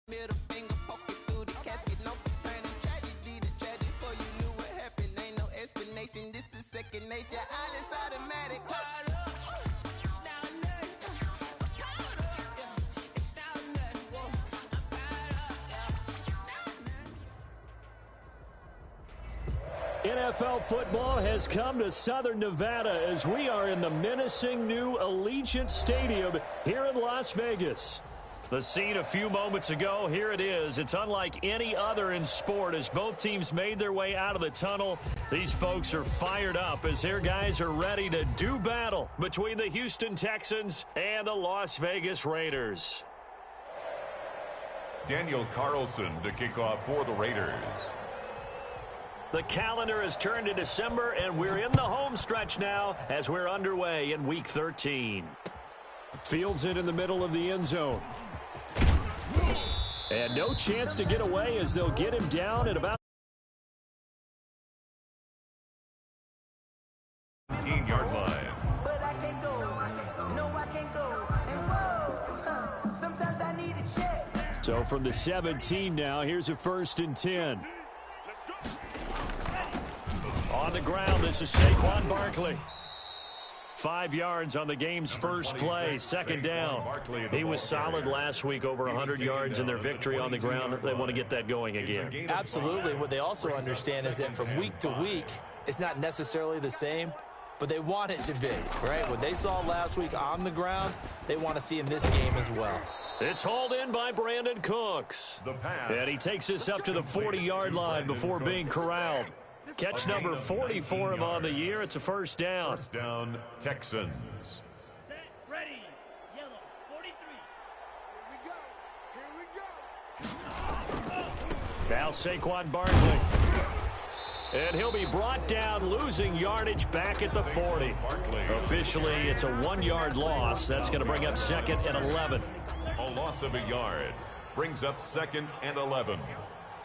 Middle finger poking through the casket, no paternal tragedy. The tragic before you knew what happened. Ain't no explanation. This is second nature. All is automatic. Call up. It's down there. Call up. It's down there. Whoa. I'm fired up. NFL football has come to Southern Nevada as we are in the menacing new Allegiant Stadium here in Las Vegas. The scene a few moments ago, here it is. It's unlike any other in sport as both teams made their way out of the tunnel. These folks are fired up as their guys are ready to do battle between the Houston Texans and the Las Vegas Raiders. Daniel Carlson to kick off for the Raiders. The calendar has turned to December, and we're in the home stretch now as we're underway in Week 13. Fields it in the middle of the end zone. And no chance to get away as they'll get him down at about 18-yard line. But I can't go. No, I can't go. And whoa, sometimes I need a check. So from the 17 now, here's a 1st and 10. On the ground, this is Saquon Barkley. 5 yards on the game's first play, 2nd down. He was solid last week, over 100 yards in their victory on the ground. They want to get that going again. Absolutely. What they also understand is that from week to week, it's not necessarily the same, but they want it to be, right? What they saw last week on the ground, they want to see in this game as well. It's hauled in by Brandon Cooks. And he takes this up to the 40-yard line before being corralled. Catch number 40 for him on the year. It's a 1st down. 1st down, Texans. Set, ready, yellow, 43. Here we go. Now Saquon Barkley. And he'll be brought down, losing yardage back at the 40. Officially, it's a 1-yard loss. That's going to bring up 2nd and 11. A loss of a yard brings up 2nd and 11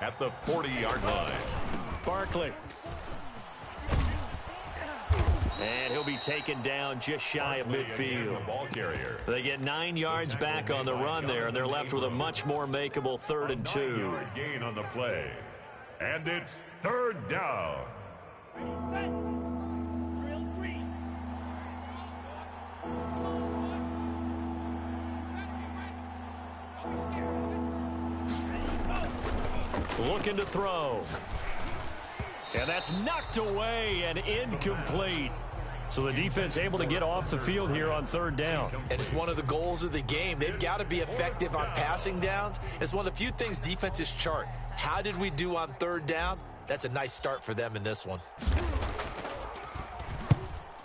at the 40-yard line. Barkley. And he'll be taken down just shy of midfield. Ball carrier. They get 9 yards back on the run there, and they're left with a much more makeable 3rd and 2. 9-yard gain on the play. And it's 3rd down. Set, drill green. Looking to throw. And that's knocked away and incomplete. So the defense able to get off the field here on 3rd down. And it's one of the goals of the game. They've got to be effective on passing downs. It's one of the few things defenses chart. How did we do on 3rd down? That's a nice start for them in this one.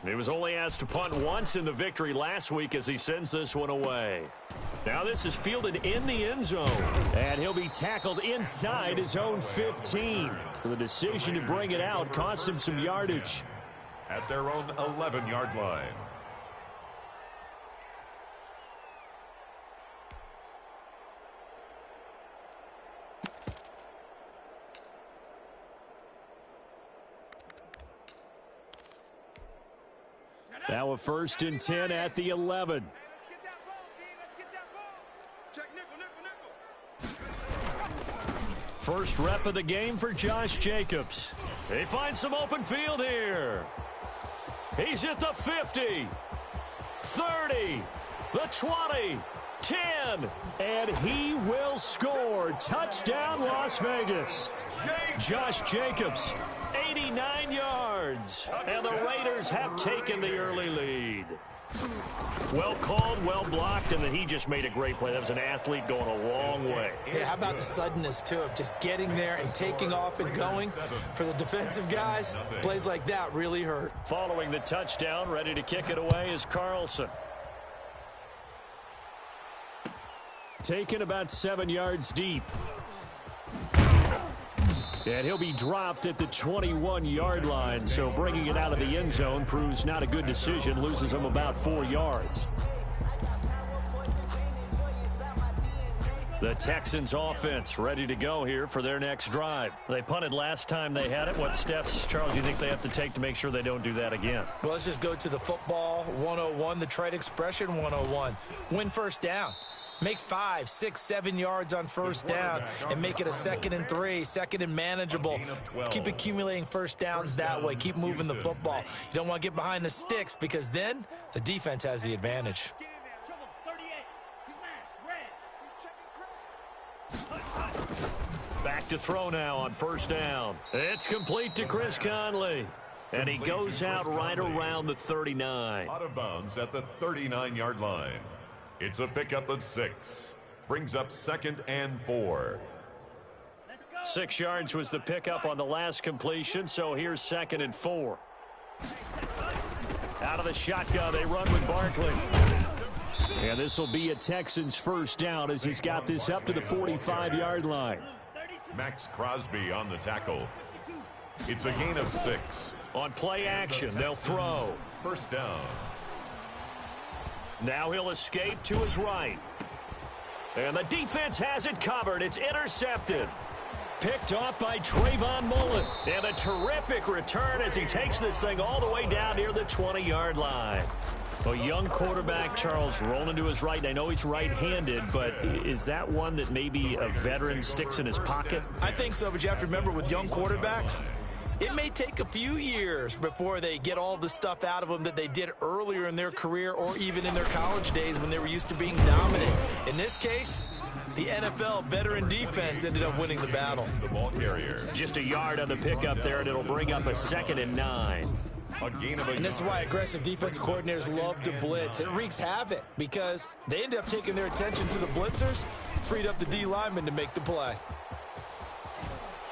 He was only asked to punt once in the victory last week as he sends this one away. Now this is fielded in the end zone. And he'll be tackled inside his own 15. The decision to bring it out cost him some yardage. At their own 11-yard line. Now a 1st and 10 at the 11. First rep of the game for Josh Jacobs. He finds some open field here. He's at the 50, 30, the 20, 10, and he will score. Touchdown, Las Vegas. Josh Jacobs, 89 yards, and the Raiders have taken the early lead. Well called, well blocked, and then he just made a great play. That was an athlete going a long way. Yeah, how about the suddenness, too, of just getting there and taking off and going? For the defensive guys, plays like that really hurt. Following the touchdown, ready to kick it away is Carlson. Taken about 7 yards deep. And he'll be dropped at the 21-yard line, so bringing it out of the end zone proves not a good decision, loses him about 4 yards. The Texans offense ready to go here for their next drive. They punted last time they had it. What steps, Charles, do you think they have to take to make sure they don't do that again? Well, let's just go to the football 101, the trade expression 101. Win 1st down. Make 5, 6, 7 yards on first down and make it a 2nd and 3, 2nd and manageable. Keep accumulating first downs that way. Keep moving the football. You don't want to get behind the sticks because then the defense has the advantage. Back to throw now on first down. It's complete to Chris Conley. And he goes out right around the 39. Out of bounds at the 39-yard line. It's a pickup of 6. Brings up 2nd and 4. 6 yards was the pickup on the last completion, so here's 2nd and 4. Out of the shotgun, they run with Barkley. And this will be a Texans first down as he's got this up to the 45-yard line. Max Crosby on the tackle. It's a gain of 6. On play action, they'll throw. First down. Now he'll escape to his right. And the defense has it covered. It's intercepted. Picked off by Trayvon Mullen. And a terrific return as he takes this thing all the way down near the 20-yard line. A young quarterback, Charles, rolling to his right. I know he's right-handed, but is that one that maybe a veteran sticks in his pocket? I think so, but you have to remember with young quarterbacks, it may take a few years before they get all the stuff out of them that they did earlier in their career or even in their college days when they were used to being dominant. In this case, the NFL veteran defense ended up winning the battle. The ball carrier. Just a yard on the pickup there, and it'll bring up a 2nd and 9. And this is why aggressive defense coordinators love to blitz. It wreaks havoc because they end up taking their attention to the blitzers, freed up the D lineman to make the play.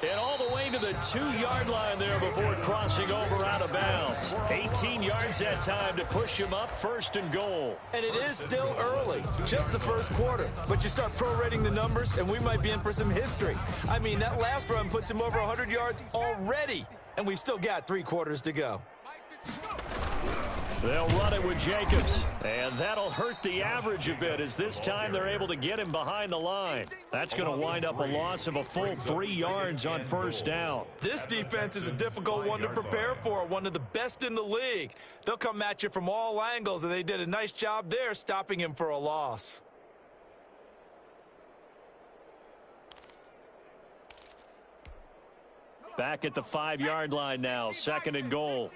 And all the way to the 2-yard line there before crossing over out of bounds. 18 yards that time to push him up, 1st and goal. And it is still early, just the first quarter. But you start prorating the numbers, and we might be in for some history. I mean, that last run puts him over 100 yards already, and we've still got 3 quarters to go. They'll run it with Jacobs, and that'll hurt the average a bit as this time they're able to get him behind the line. That's going to wind up a loss of a full 3 yards on first down. This defense is a difficult one to prepare for, one of the best in the league. They'll come at you from all angles, and they did a nice job there stopping him for a loss. Back at the 5-yard line now, 2nd and goal.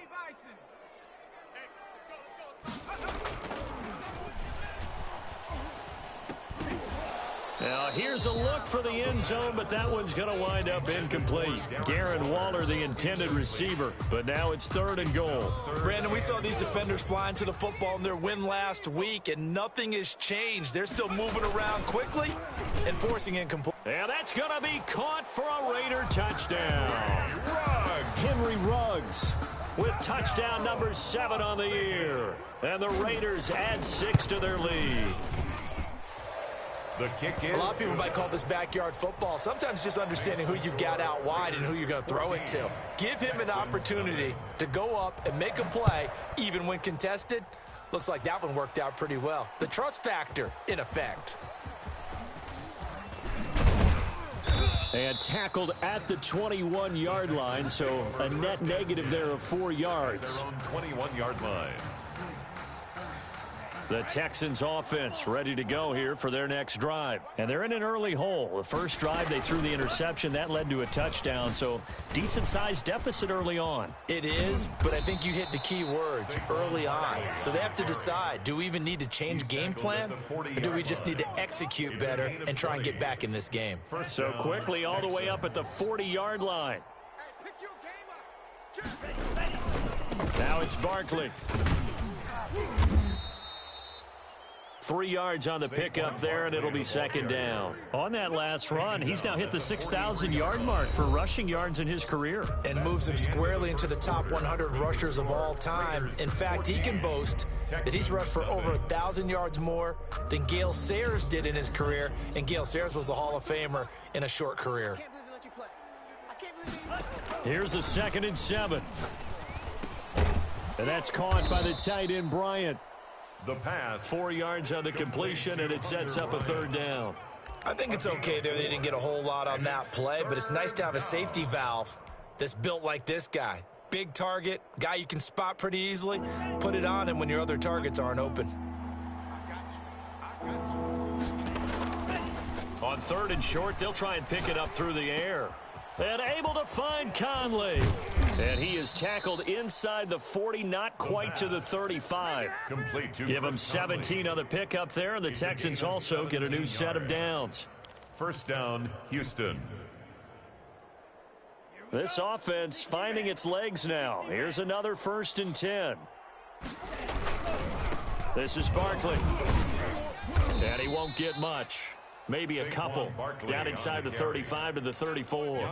Now here's a look for the end zone, but that one's going to wind up incomplete. Darren Waller, the intended receiver, but now it's 3rd and goal. Brandon, we saw these defenders flying to the football in their win last week, and nothing has changed. They're still moving around quickly and forcing incomplete. And that's going to be caught for a Raider touchdown. Henry Ruggs with touchdown number 7 on the year. And the Raiders add 6 to their lead. The kick is. A lot of people might call this backyard football. Sometimes just understanding who you've got out wide and who you're going to throw it to. Give him an opportunity to go up and make a play, even when contested. Looks like that one worked out pretty well. The trust factor, in effect. And tackled at the 21-yard line, so a net negative there of 4 yards. 21-yard line. The Texans offense ready to go here for their next drive. And they're in an early hole. The first drive, they threw the interception. That led to a touchdown, so decent-sized deficit early on. It is, but I think you hit the key words, early on. So they have to decide, do we even need to change game plan, or do we just need to execute better and try and get back in this game? So quickly all the way up at the 40-yard line. Now it's Barkley. 3 yards on the pickup there, and it'll be 2nd down. On that last run, he's now hit the 6,000-yard mark for rushing yards in his career. And moves him squarely into the top 100 rushers of all time. In fact, he can boast that he's rushed for over 1,000 yards more than Gale Sayers did in his career, and Gale Sayers was a Hall of Famer in a short career. Here's a 2nd and 7. And that's caught by the tight end, Bryant. The pass. 4 yards on the completion, and it sets up a 3rd down. I think it's okay there. They didn't get a whole lot on that play, but it's nice to have a safety valve that's built like this guy. Big target, guy you can spot pretty easily. Put it on him when your other targets aren't open. On 3rd and short, they'll try and pick it up through the air. And able to find Conley. And he is tackled inside the 40, not quite to the 35. Complete to Give him Chris 17 on the pickup there, and the Texans also get a new set of downs. First down, Houston. This offense finding its legs now. Here's another 1st and 10. This is Barkley. And he won't get much. Maybe a couple. Down inside the 35 to the 34.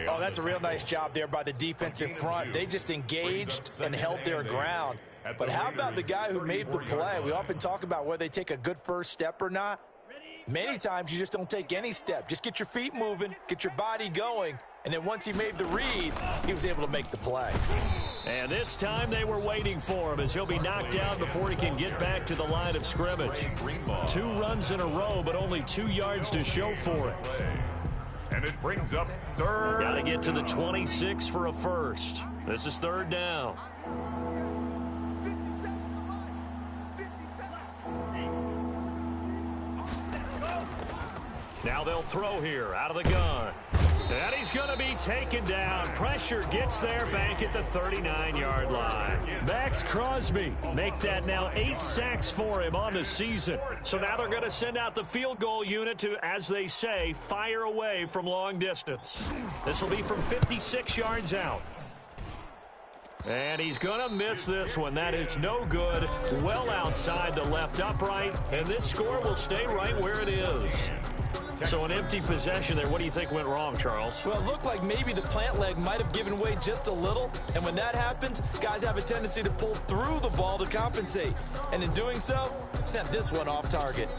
Oh, that's a real nice job there by the defensive front. They just engaged and held their ground. But how about the guy who made the play? We often talk about whether they take a good first step or not. Many times you just don't take any step. Just get your feet moving, get your body going, and then once he made the read, he was able to make the play. And this time they were waiting for him as he'll be knocked down before he can get back to the line of scrimmage. 2 runs in a row, but only 2 yards to show for it. And it brings up 3rd. Got to get to the 26 for a first. This is 3rd down. Now they'll throw here out of the gun. And he's going to be taken down. Pressure gets there back at the 39-yard line. Max Crosby make that now 8 sacks for him on the season. So now they're going to send out the field goal unit to, as they say, fire away from long distance. This will be from 56 yards out. And he's going to miss this one. That is no good. Well outside the left upright. And this score will stay right where it is. So an empty possession there. What do you think went wrong, Charles? Well, it looked like maybe the plant leg might have given way just a little. And when that happens, guys have a tendency to pull through the ball to compensate. And in doing so, sent this one off target.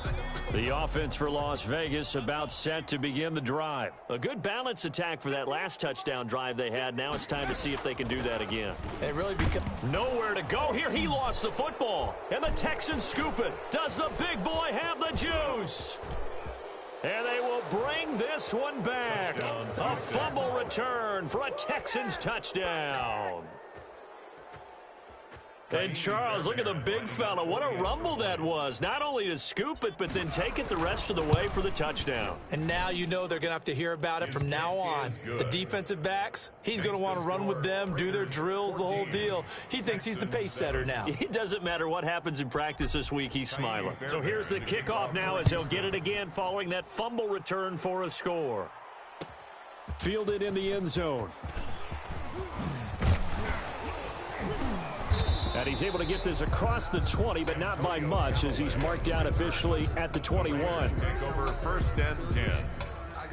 The offense for Las Vegas about set to begin the drive. A good balance attack for that last touchdown drive they had. Now it's time to see if they can do that again. It really becomes nowhere to go here. He lost the football. And the Texans scoop it. Does the big boy have the juice? And they will bring this one back. A fumble return for a Texans touchdown. And Charles, look at the big fella. What a rumble that was. Not only to scoop it, but then take it the rest of the way for the touchdown. And now you know they're going to have to hear about it from now on. The defensive backs, he's going to want to run with them, do their drills, the whole deal. He thinks he's the pace setter now. It doesn't matter what happens in practice this week, he's smiling. So here's the kickoff now as he'll get it again following that fumble return for a score. Fielded in the end zone. And he's able to get this across the 20, but not by much as he's marked down officially at the 21. Take over 1st and 10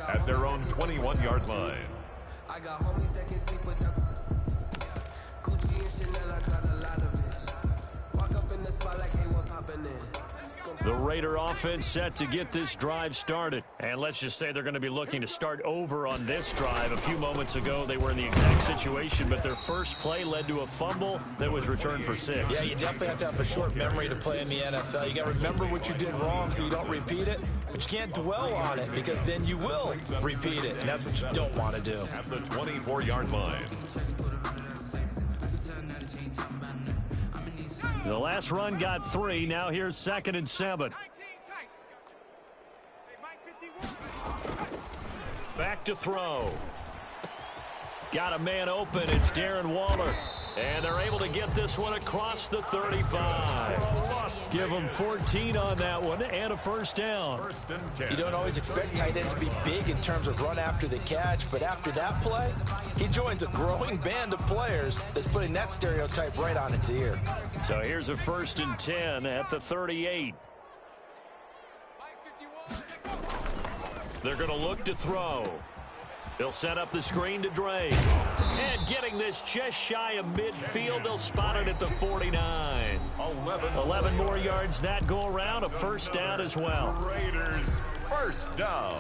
at their own 21-yard line. I got homies that can sleep with the Gucci and Chanel, I got a lot of it. Walk up in the spot like they were popping in. The Raider offense set to get this drive started. And let's just say they're going to be looking to start over on this drive. A few moments ago, they were in the exact situation, but their first play led to a fumble that was returned for 6. Yeah, you definitely have to have a short memory to play in the NFL. You got to remember what you did wrong so you don't repeat it, but you can't dwell on it because then you will repeat it, and that's what you don't want to do. At the 24-yard line. The last run got 3. Now here's 2nd and 7. Back to throw. Got a man open. It's Darren Waller. And they're able to get this one across the 35. Give them 14 on that one and a first down. 1st and 10. You don't always expect tight ends to be big in terms of run after the catch, but after that play, he joins a growing band of players that's putting that stereotype right on its ear. So here's a 1st and 10 at the 38. They're going to look to throw. They'll set up the screen to Dre. And getting this just shy of midfield, they'll spot it at the 49. 11 more yards that go around, a first down as well. Raiders, first down.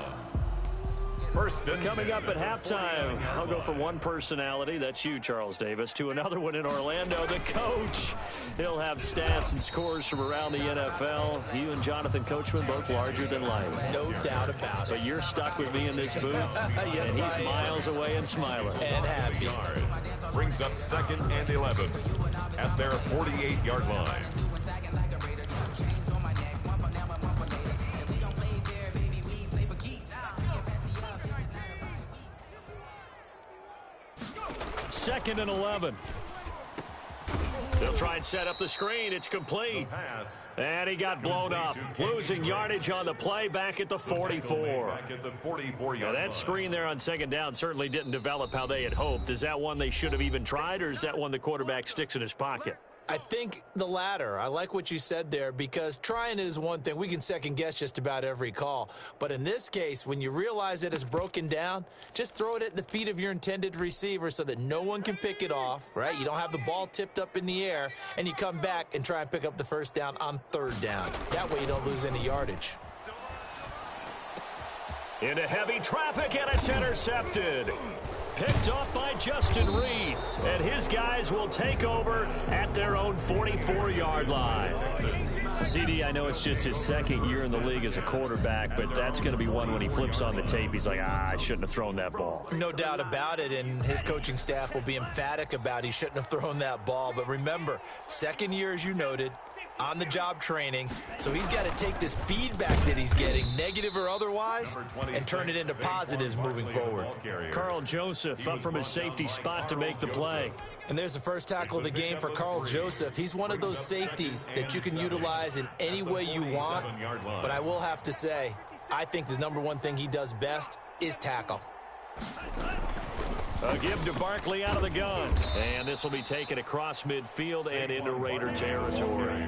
1st and Coming 10. up at halftime, I'll go from one personality, that's you, Charles Davis, to another one in Orlando, the coach. He'll have stats and scores from around the NFL. You and Jonathan Coachman, both larger than life. No doubt about it. But you're stuck with me in this booth, Yes, and I he's am. miles away and smiling. And happy. Brings up 2nd and 11 at their 48-yard line. 2nd and 11. They'll try and set up the screen. It's complete. And he got blown up. Losing yardage on the play back at the 44. Now that screen there on 2nd down certainly didn't develop how they had hoped. Is that one they should have even tried, or is that one the quarterback sticks in his pocket? I think the latter. I like what you said there, because trying it is one thing. We can second guess just about every call. But in this case, when you realize that it's broken down, just throw it at the feet of your intended receiver so that no one can pick it off, right? You don't have the ball tipped up in the air, and you come back and try and pick up the 1st down on 3rd down. That way you don't lose any yardage. Into heavy traffic, and it's intercepted. Picked off by Justin Reed, and his guys will take over at their own 44-yard line. CD, I know it's just his 2nd year in the league as a quarterback, but that's going to be one when he flips on the tape, he's like, I shouldn't have thrown that ball. No doubt about it, and his coaching staff will be emphatic about he shouldn't have thrown that ball. But remember, 2nd year, as you noted, on-the-job training, so he's got to take this feedback that he's getting, negative or otherwise, and turn it into positives moving forward. Carl Joseph up from his safety spot to make the play. And there's the first tackle of the game for Carl Joseph. He's one of those safeties that you can utilize in any way you want, but I will have to say, I think the #1 thing he does best is tackle. A give to Barkley out of the gun. And this will be taken across midfield and into Raider territory.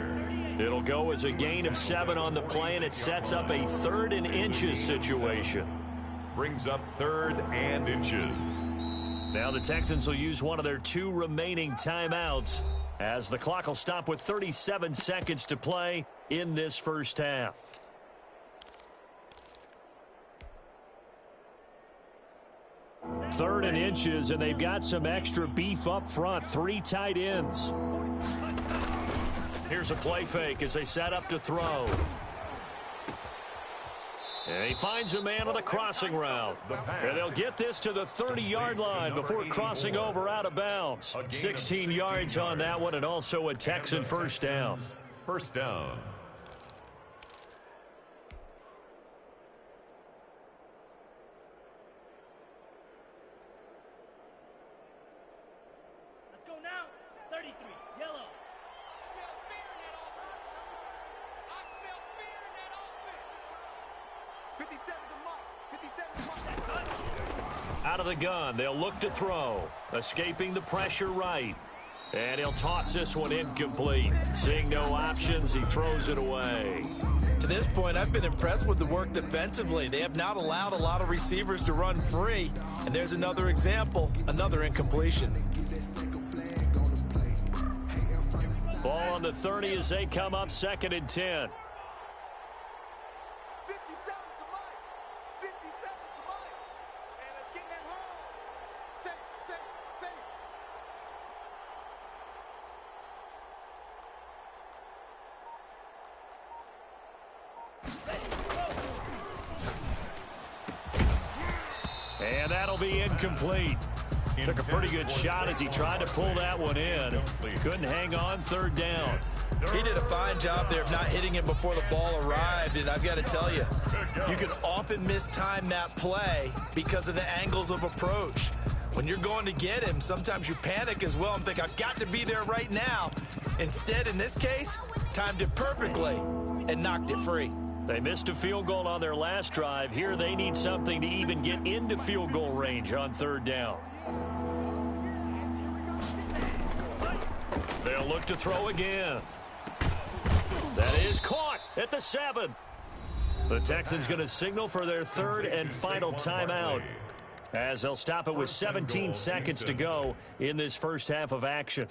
It'll go as a gain of 7 on the play, and it sets up a 3rd and inches situation. Brings up 3rd and inches. Now the Texans will use one of their 2 remaining timeouts as the clock will stop with 37 seconds to play in this first half. Third and inches, and they've got some extra beef up front. 3 tight ends. Here's a play fake as they set up to throw. And he finds a man on a crossing route. And they'll get this to the 30-yard line before crossing over out of bounds. 16 yards on that one, and also a Texan 1st down. 1st down. Let's go now. 33, yellow. Out of the gun, they'll look to throw. Escaping the pressure right. And he'll toss this one incomplete. Seeing no options, he throws it away. To this point, I've been impressed with the work defensively. They have not allowed a lot of receivers to run free. And there's another example, another incompletion. Ball on the 30 as they come up 2nd and 10. And that'll be incomplete. Took a pretty good shot as he tried to pull that one in. Couldn't hang on 3rd down. He did a fine job there of not hitting it before the ball arrived, and I've got to tell you, you can often mistime that play because of the angles of approach. When you're going to get him, sometimes you panic as well and think, I've got to be there right now. Instead, in this case, timed it perfectly and knocked it free. They missed a field goal on their last drive. Here they need something to even get into field goal range on 3rd down. They'll look to throw again. That is caught at the 7. The Texans going to signal for their 3rd and final timeout, as they'll stop it with 17 seconds to go in this first half of action.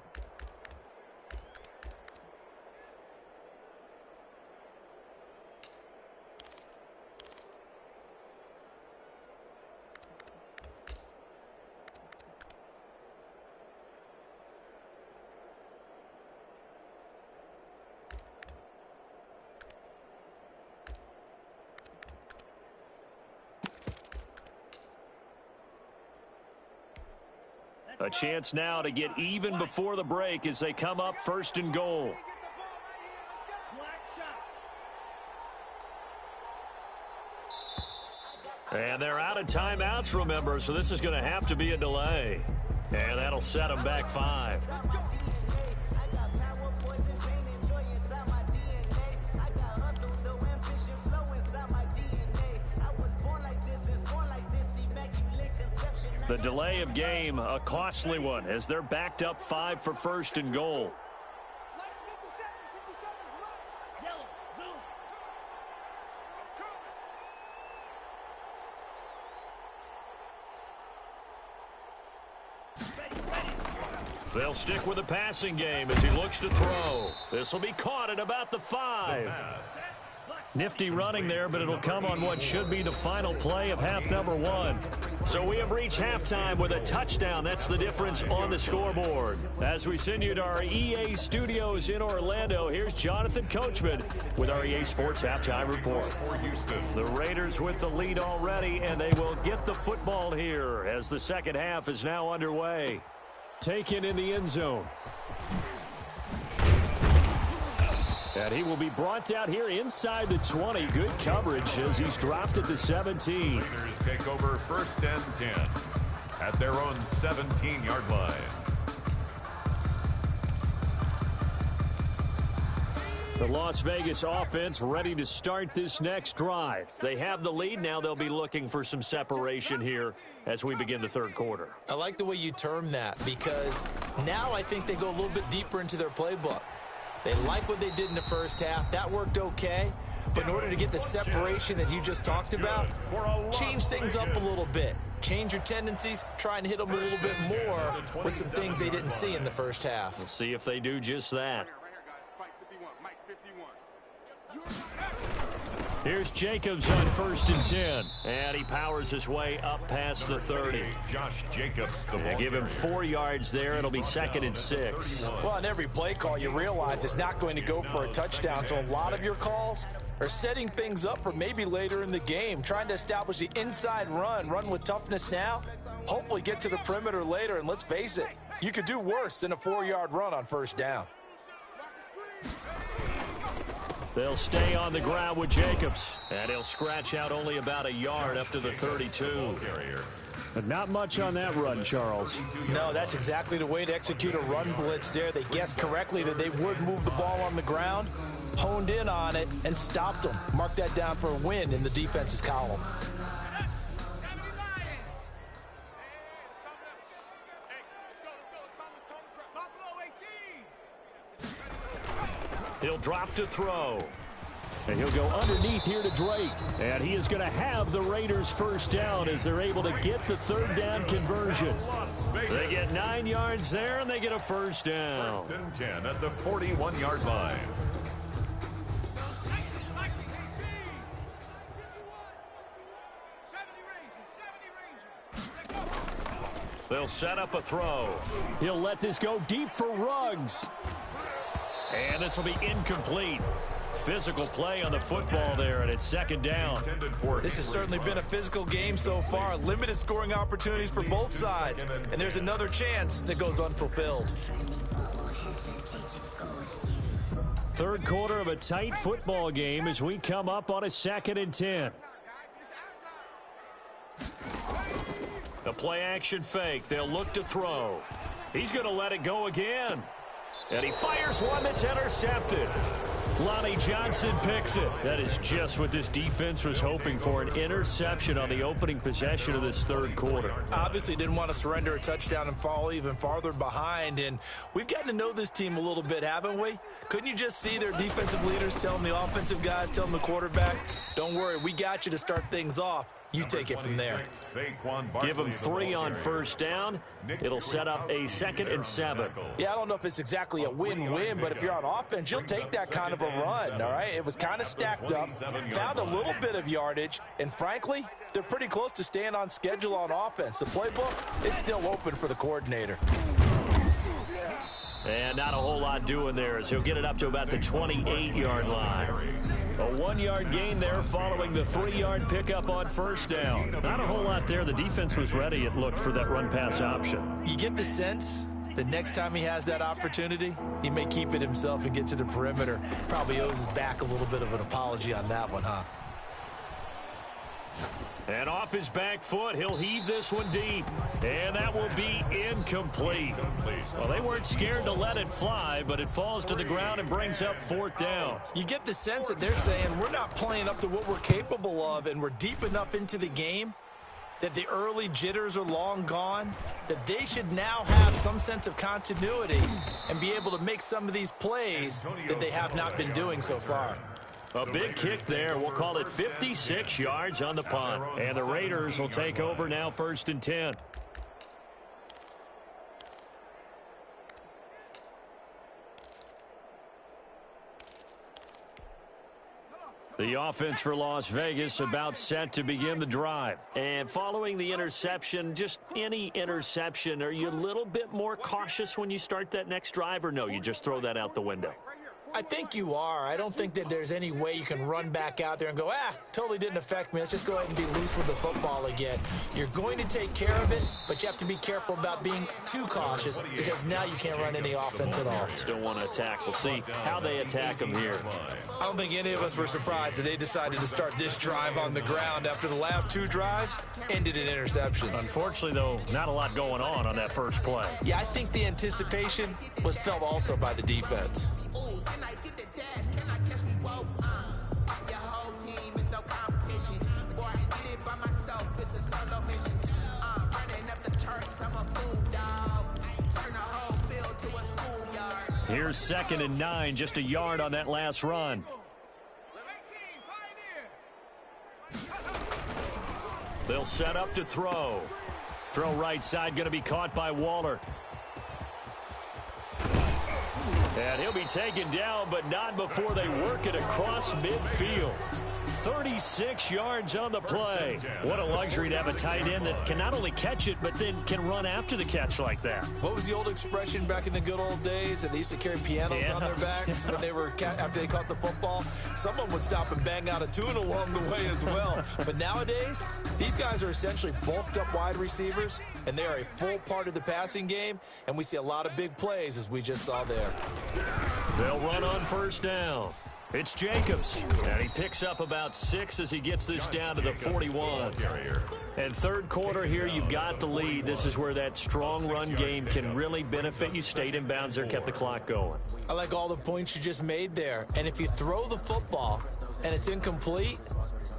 A chance now to get even before the break as they come up 1st and goal. And they're out of timeouts, remember, so this is going to have to be a delay. And that'll set them back 5. The delay of game, a costly one, as they're backed up 5 for first and goal. They'll stick with the passing game as he looks to throw. This will be caught at about the 5. Nifty running there, but it'll come on what should be the final play of half number 1. So we have reached halftime with a touchdown. That's the difference on the scoreboard. As we send you to our EA studios in Orlando, here's Jonathan Coachman with our EA Sports Halftime Report. The Raiders with the lead already, and they will get the football here as the second half is now underway. Taken in the end zone. And he will be brought down here inside the 20. Good coverage as he's dropped at the 17. Raiders take over first and 10 at their own 17-yard line. The Las Vegas offense ready to start this next drive. They have the lead. Now they'll be looking for some separation here as we begin the third quarter. I like the way you term that, because now I think they go a little bit deeper into their playbook. They like what they did in the first half. That worked okay. But in order to get the separation that you just talked about, change things up a little bit. Change your tendencies, try and hit them a little bit more with some things they didn't see in the first half. We'll see if they do just that. Here's Jacobs on first and 10. And he powers his way up past the 30. Josh Jacobs, Give him 4 yards there. It'll be second and 6. Well, on every play call, you realize it's not going to go for a touchdown. So a lot of your calls are setting things up for maybe later in the game, trying to establish the inside run with toughness now, hopefully get to the perimeter later. And let's face it, you could do worse than a 4-yard run on first down. They'll stay on the ground with Jacobs, and he'll scratch out only about a yard up to the 32. But not much on that run, Charles. No, that's exactly the way to execute a run blitz there. They guessed correctly that they would move the ball on the ground, honed in on it, and stopped them. Mark that down for a win in the defense's column. He'll drop to throw. And he'll go underneath here to Drake. And he is going to have the Raiders first down as they're able to get the third down conversion. They get 9 yards there, and they get a first down. First and 10 at the 41-yard line. They'll set up a throw. He'll let this go deep for Ruggs. And this will be incomplete. Physical play on the football there, and it's second down. This has certainly been a physical game so far. Limited scoring opportunities for both sides. And there's another chance that goes unfulfilled. Third quarter of a tight football game as we come up on a second and 10. The play action fake. They'll look to throw. He's going to let it go again. And he fires one that's intercepted. Lonnie Johnson picks it. That is just what this defense was hoping for, an interception on the opening possession of this third quarter. Obviously didn't want to surrender a touchdown and fall even farther behind. And we've gotten to know this team a little bit, haven't we? Couldn't you just see their defensive leaders telling the offensive guys, telling the quarterback, don't worry, we got you to start things off. You take it from there. Give them 3 on first down. It'll set up a second and 7. Yeah, I don't know if it's exactly a win-win, but if you're on offense, you'll take that kind of a run, all right? It was kind of stacked up, found a little bit of yardage, and frankly, they're pretty close to staying on schedule on offense. The playbook is still open for the coordinator. And not a whole lot doing there as he'll get it up to about the 28-yard line. A 1-yard gain there following the 3-yard pickup on first down. Not a whole lot there. The defense was ready, it looked, for that run-pass option. You get the sense that next time he has that opportunity, he may keep it himself and get to the perimeter. Probably owes his back a little bit of an apology on that one, huh? And off his back foot, he'll heave this one deep. And that will be incomplete. Well, they weren't scared to let it fly, but it falls to the ground and brings up 4th down. You get the sense that they're saying we're not playing up to what we're capable of, and we're deep enough into the game that the early jitters are long gone, that they should now have some sense of continuity and be able to make some of these plays that they have not been doing so far. A big kick there. We'll call it 56 yards on the punt. And the Raiders will take over now, 1st and 10. The offense for Las Vegas about set to begin the drive. And following the interception, just any interception, are you a little bit more cautious when you start that next drive, or no, you just throw that out the window? I think you are. I don't think that there's any way you can run back out there and go, totally didn't affect me. Let's just go ahead and be loose with the football again. You're going to take care of it, but you have to be careful about being too cautious because now you can't run any offense at all. Still want to attack. We'll see how they attack them here. I don't think any of us were surprised that they decided to start this drive on the ground after the last 2 drives ended in interceptions. Unfortunately, though, not a lot going on that first play. Yeah, I think the anticipation was felt also by the defense. Can I get the dash? Can I catch me? Whoa, your whole team is no competition. Boy, I did it by myself. It's a solo mission. Running up the charts, I'm a fool, dog. Turn the whole field to a schoolyard. Here's 2nd and 9, just a yard on that last run. They'll set up to throw. Throw right side, going to be caught by Waller. And he'll be taken down, but not before they work it across midfield. 36 yards on the play. What a luxury to have a tight end that can not only catch it, but then can run after the catch like that. What was the old expression back in the good old days that they used to carry pianos on their backs when they were after they caught the football? Someone would stop and bang out a tune along the way as well. But nowadays, these guys are essentially bulked up wide receivers, and they are a full part of the passing game, and we see a lot of big plays as we just saw there. They'll run on 1st down. It's Jacobs, and he picks up about 6 as he gets this down to the 41. And 3rd quarter here, you've got the lead. This is where that strong run game can really benefit you. Stayed in bounds there, kept the clock going. I like all the points you just made there. And if you throw the football and it's incomplete,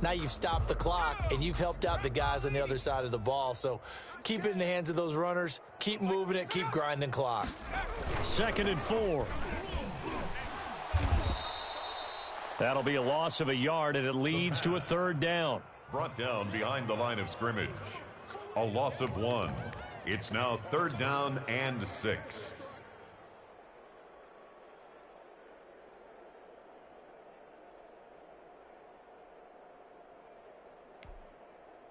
now you've stopped the clock and you've helped out the guys on the other side of the ball. So keep it in the hands of those runners. Keep moving it. Keep grinding clock. 2nd and 4. That'll be a loss of a yard, and it leads to a 3rd down. Brought down behind the line of scrimmage. A loss of 1. It's now 3rd down and 6.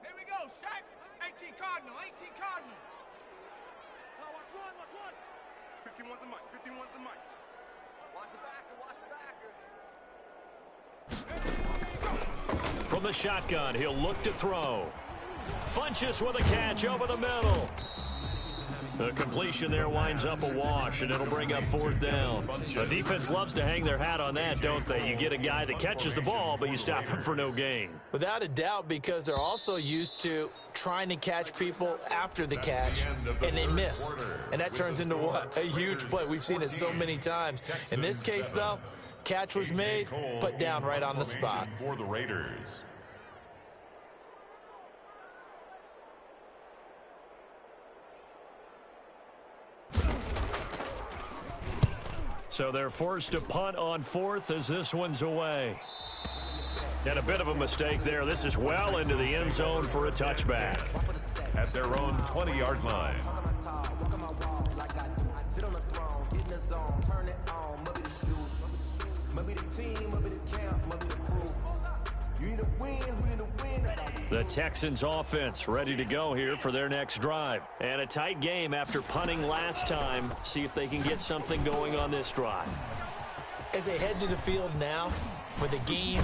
Here we go, Shaq. 18 Cardinal, 18 Cardinal. Oh, watch one. 51's the mic, 51's the mic. Watch the backer, watch the backer. From the shotgun, he'll look to throw. Funches with a catch over the middle. The completion there winds up a wash, and it'll bring up 4th down. The defense loves to hang their hat on that, don't they? You get a guy that catches the ball, but you stop him for no gain. Without a doubt, because they're also used to trying to catch people after the catch, and they miss. And that turns into what? A huge play. We've seen it so many times. In this case, though, catch was made, put down right on the spot. For the Raiders. So they're forced to punt on 4th as this one's away. And a bit of a mistake there. This is well into the end zone for a touchback. At their own 20-yard line. The Texans offense ready to go here for their next drive. And a tight game after punting last time. See if they can get something going on this drive. As they head to the field now, with the game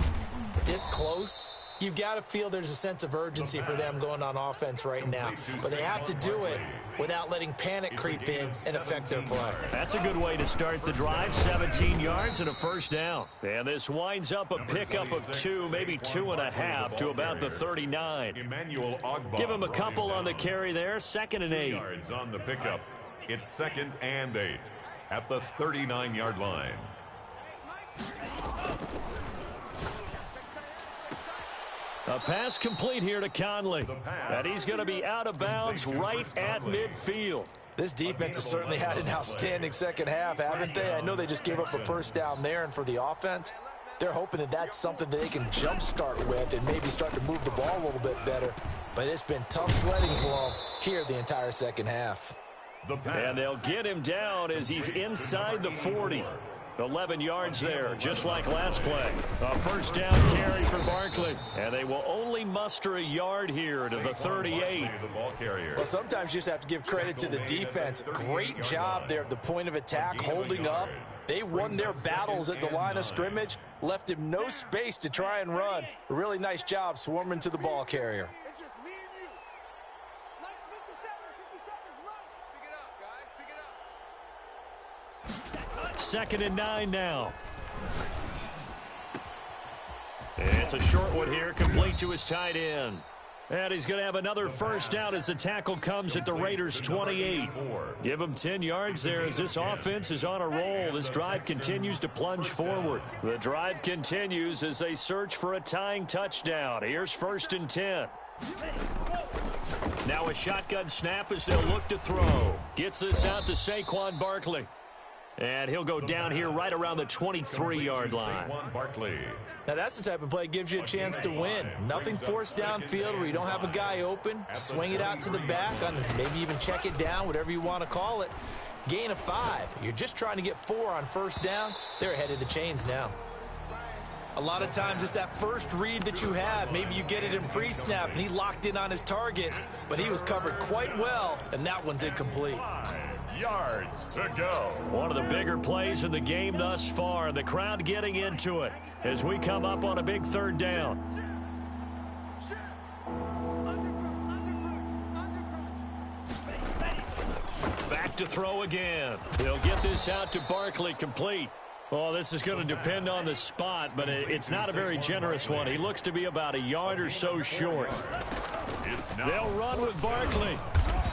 this close, You've got to feel there's a sense of urgency for them going on offense right now. But they have to do it without letting panic creep in and affect their play. That's a good way to start the drive. 17 yards and a first down. And this winds up a pickup of 2, maybe 2.5 to about the 39. Give him a couple on the carry there. 2nd and 8. Yards on the pickup. It's 2nd and 8 at the 39-yard line. A pass complete here to Conley. And he's going to be out of bounds right at midfield. This defense has certainly had an outstanding second half, haven't they? I know they just gave up a first down there, and for the offense, they're hoping that that's something that they can jumpstart with and maybe start to move the ball a little bit better. But it's been tough sledding for them here the entire second half. And they'll get him down as he's inside the 40. 11 yards there, just like last play. A first down carry for Barkley. And they will only muster a yard here to the 38. Well, sometimes you just have to give credit to the defense. Great job there at the point of attack, holding up. They won their battles at the line of scrimmage, left him no space to try and run. A really nice job swarming to the ball carrier. It's just me and you. Nice 57's right. Pick it up, guys. Pick it up. 2nd and 9 now. It's a short one here, complete to his tight end. And he's going to have another first down as the tackle comes at the Raiders' 28. Give him 10 yards there as this offense is on a roll. This drive continues to plunge forward. The drive continues as they search for a tying touchdown. Here's 1st and 10. Now a shotgun snap as they'll look to throw. Gets this out to Saquon Barkley. And he'll go down here right around the 23-yard line. Now that's the type of play that gives you a chance to win. Nothing forced downfield where you don't have a guy open. Swing it out to the back, maybe even check it down, whatever you want to call it. Gain of 5. You're just trying to get 4 on first down. They're ahead of the chains now. A lot of times it's that first read that you have. Maybe you get it in pre-snap, and he locked in on his target, but he was covered quite well, and that one's incomplete. 5 yards to go. One of the bigger plays in the game thus far. The crowd getting into it as we come up on a big 3rd down. Back to throw again. He'll get this out to Barkley, complete. Well, this is going to depend on the spot, but it's not a very generous one. He looks to be about a yard or so short. They'll run with Barkley.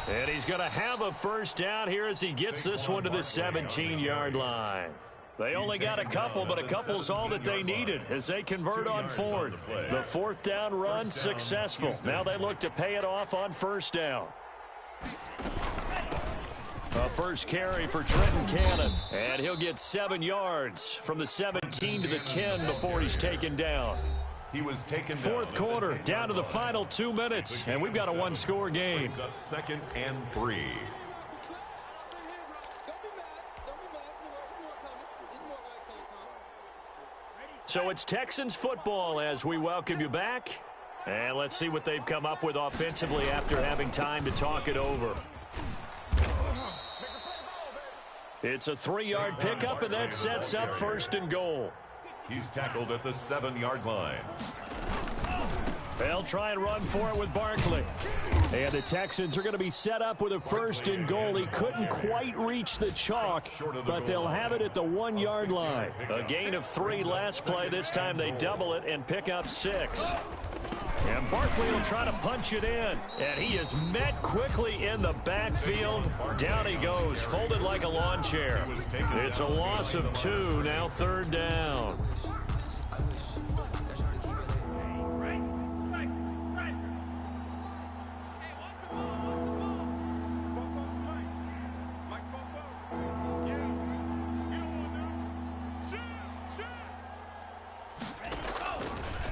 And he's going to have a first down here as he gets this one to the 17-yard line. They only got a couple, but a couple's all that they needed as they convert on 4th. The 4th down run successful. Now they look to pay it off on first down. A first carry for Trenton Cannon. And he'll get 7 yards from the 17 to the 10 before he's taken down. He was taken 4th quarter, down to the final 2 minutes, and we've got a one-score game. Up 2nd and 3. So it's Texans football as we welcome you back. And let's see what they've come up with offensively after having time to talk it over. It's a 3-yard pickup, and that sets up 1st and goal. He's tackled at the 7-yard line. They'll try and run for it with Barkley. And the Texans are going to be set up with a 1st and goal. He couldn't quite reach the chalk, but they'll have it at the 1-yard line. A gain of 3 last play. This time they double it and pick up 6. And Barkley will try to punch it in. And he is met quickly in the backfield. Down he goes, folded like a lawn chair. It's a loss of 2, now 3rd down.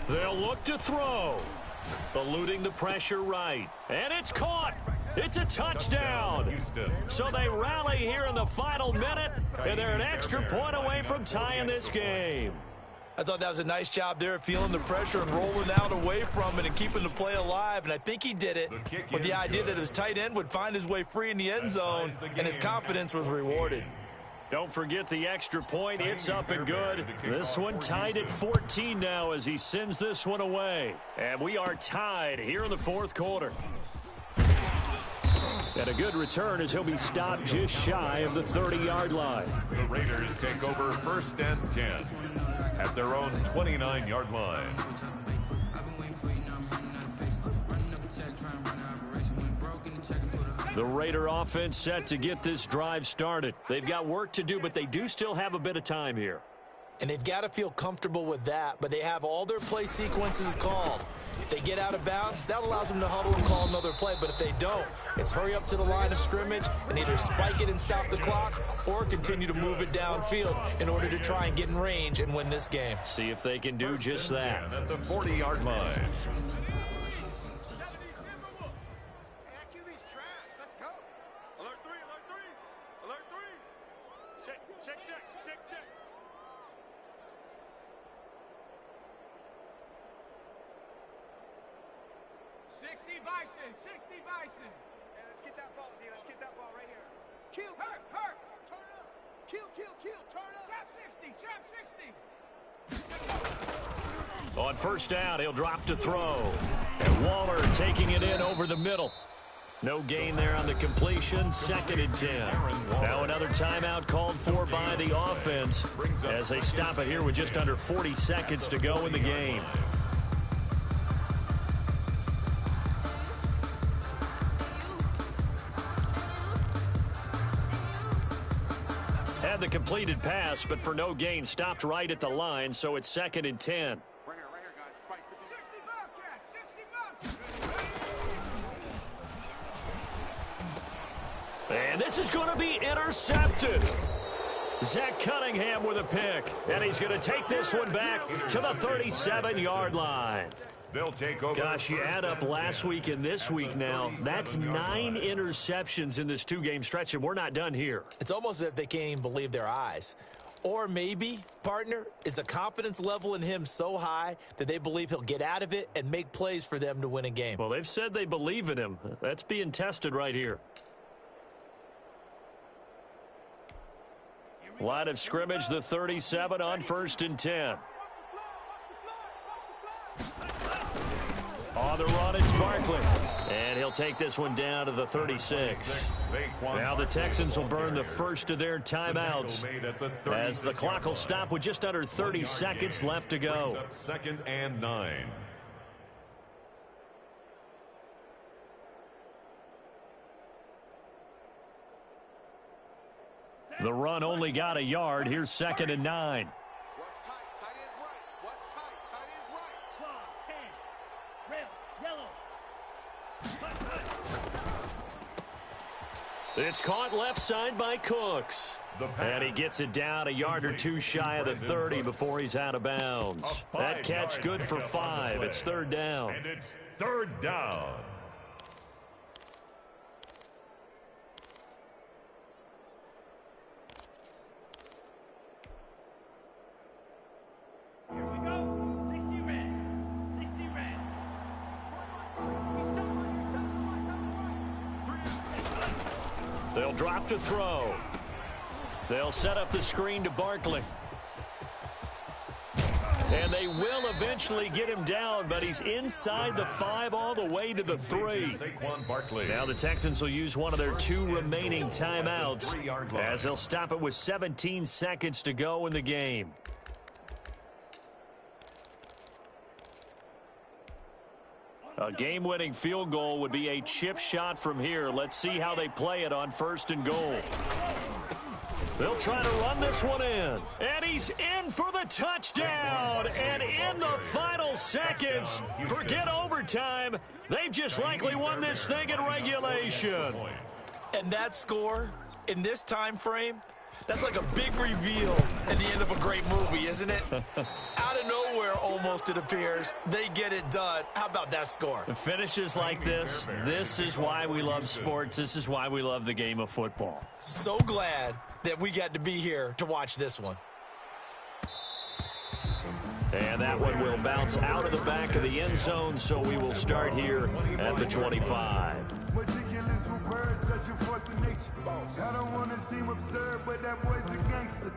They'll look to throw. Eluding the pressure right. And it's caught. It's a touchdown. So they rally here in the final minute, and they're an extra point away from tying this game. I thought that was a nice job there, feeling the pressure and rolling out away from it and keeping the play alive. And I think he did it with the idea that his tight end would find his way free in the end zone, and his confidence was rewarded. Don't forget the extra point. It's up and good. This one tied at 14 now as he sends this one away. And we are tied here in the fourth quarter. And a good return as he'll be stopped just shy of the 30-yard line. The Raiders take over 1st and 10 at their own 29-yard line. The Raider offense set to get this drive started. They've got work to do, but they do still have a bit of time here. And they've got to feel comfortable with that, but they have all their play sequences called. If they get out of bounds, that allows them to huddle and call another play. But if they don't, it's hurry up to the line of scrimmage and either spike it and stop the clock or continue to move it downfield in order to try and get in range and win this game. See if they can do just that. At the 40-yard line. On first down, he'll drop to throw. And Waller taking it in over the middle. No gain there on the completion. 2nd and 10. Now another timeout called for by the offense as they stop it here with just under 40 seconds to go in the game. Had the completed pass, but for no gain, stopped right at the line, so it's 2nd and 10. And this is going to be intercepted. Zach Cunningham with a pick. And he's going to take this one back to the 37-yard line. They'll take over. Gosh, you add up last week and this week now. That's 9 interceptions in this 2-game stretch, and we're not done here. It's almost as if they can't even believe their eyes. Or maybe, partner, is the confidence level in him so high that they believe he'll get out of it and make plays for them to win a game. Well, they've said they believe in him. That's being tested right here. Line of scrimmage, the 37 on 1st and 10. On the run, it's Barkley. And he'll take this one down to the 36. Now the Texans will burn the first of their timeouts as the clock will stop with just under 30 seconds left to go. 2nd and 9. The run only got a yard. Here's 2nd and 9. What's tight? Tight is right. What's tight? Tight is right. Claws, 10. Red, yellow. It's caught left side by Cooks. And he gets it down a yard or two shy of the 30 before he's out of bounds. That catch good for 5. It's 3rd down. And it's 3rd down. Here we go. 60 red. 60 red. They'll drop to throw. They'll set up the screen to Barkley. And they will eventually get him down, but he's inside the 5 all the way to the 3. Now the Texans will use one of their 2 remaining timeouts as they'll stop it with 17 seconds to go in the game. A game-winning field goal would be a chip shot from here. Let's see how they play it on 1st and goal. They'll try to run this one in. And he's in for the touchdown. And in the final seconds, forget overtime. They've just likely won this thing in regulation. And that score in this time frame, that's like a big reveal at the end of a great movie, isn't it? Out of nowhere, almost, it appears, they get it done. How about that score? The finishes like this is why we love sports. This is why we love the game of football. So glad that we got to be here to watch this one. And that one will bounce out of the back of the end zone, so we will start here at the 25. Peaceful birds, such a force of nature. I don't want to seem absurd, but that boy's a gangster.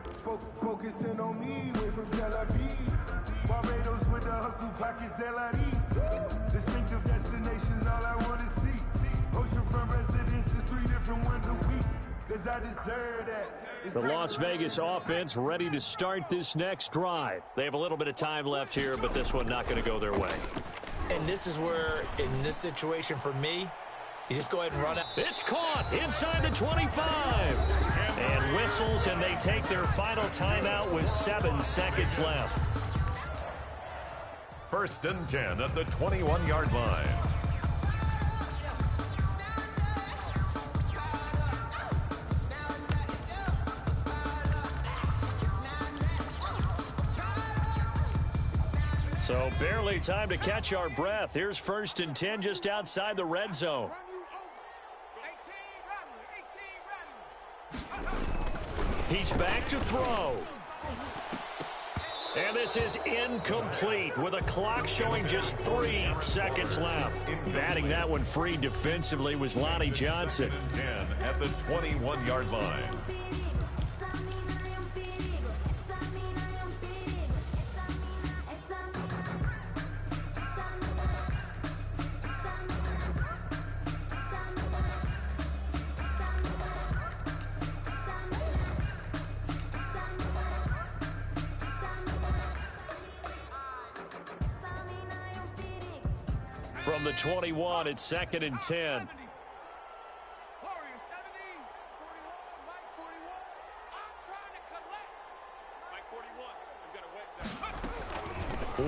Focusing on me, way from Tel Aviv. Barbados with the hustle pockets, LIDs. Distinctive destinations, all I want to see. Oceanfront residences, 3 different ones a week. Cause I deserve that. The Las Vegas offense ready to start this next drive. They have a little bit of time left here, but this one not going to go their way. And this is where, in this situation for me, you just go ahead and run it. It's caught inside the 25. And whistles, and they take their final timeout with 7 seconds left. 1st and 10 at the 21-yard line. So barely time to catch our breath. Here's 1st and 10 just outside the red zone. He's back to throw. And this is incomplete with a clock showing just 3 seconds left. Batting that one free defensively was Lonnie Johnson. 10 at the 21-yard line. From the 21, it's 2nd and 10.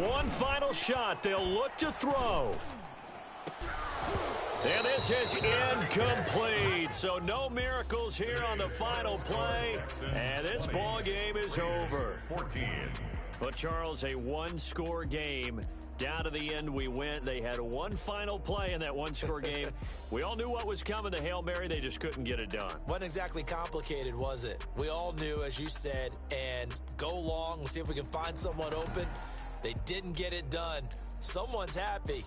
One final shot. They'll look to throw. And this is incomplete. So no miracles here on the final play. And this ball game is over. 14. But, Charles, a one-score game. Down to the end we went. They had one final play in that one-score game. We all knew what was coming, the Hail Mary. They just couldn't get it done. Wasn't exactly complicated, was it? We all knew, as you said, and go long and see if we can find someone open. They didn't get it done. Someone's happy.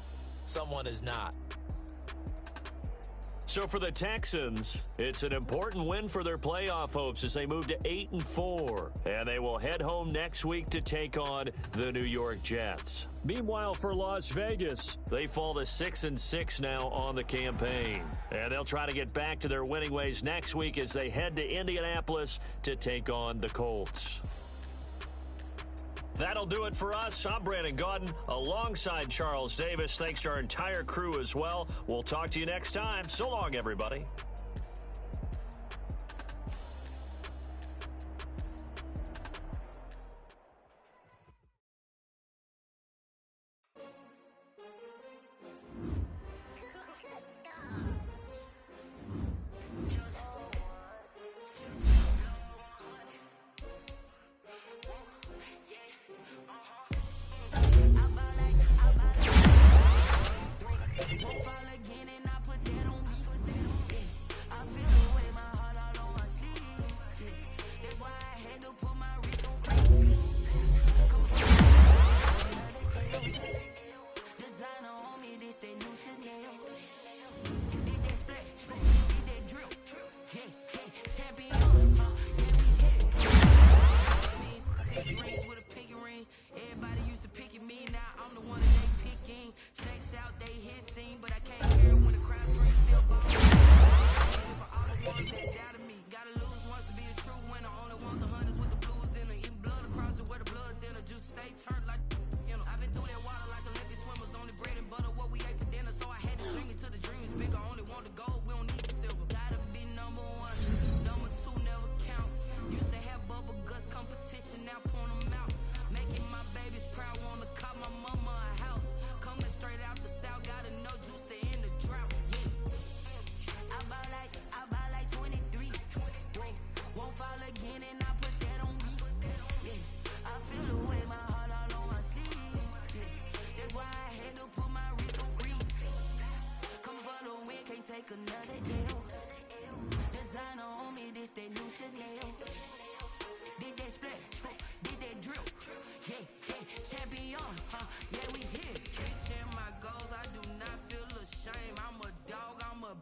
Someone is not. So for the Texans, it's an important win for their playoff hopes as they move to 8-4. And they will head home next week to take on the New York Jets. Meanwhile, for Las Vegas, they fall to 6-6 now on the campaign. And they'll try to get back to their winning ways next week as they head to Indianapolis to take on the Colts. That'll do it for us. I'm Brandon Gaudin alongside Charles Davis. Thanks to our entire crew as well. We'll talk to you next time. So long, everybody.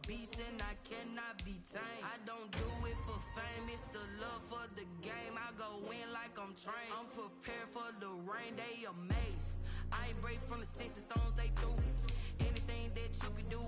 Beast and I can't same. I don't do it for fame, it's the love for the game. I go in like I'm trained. I'm prepared for the rain, they amazed. I ain't break from the sticks and stones they threw. Anything that you can do,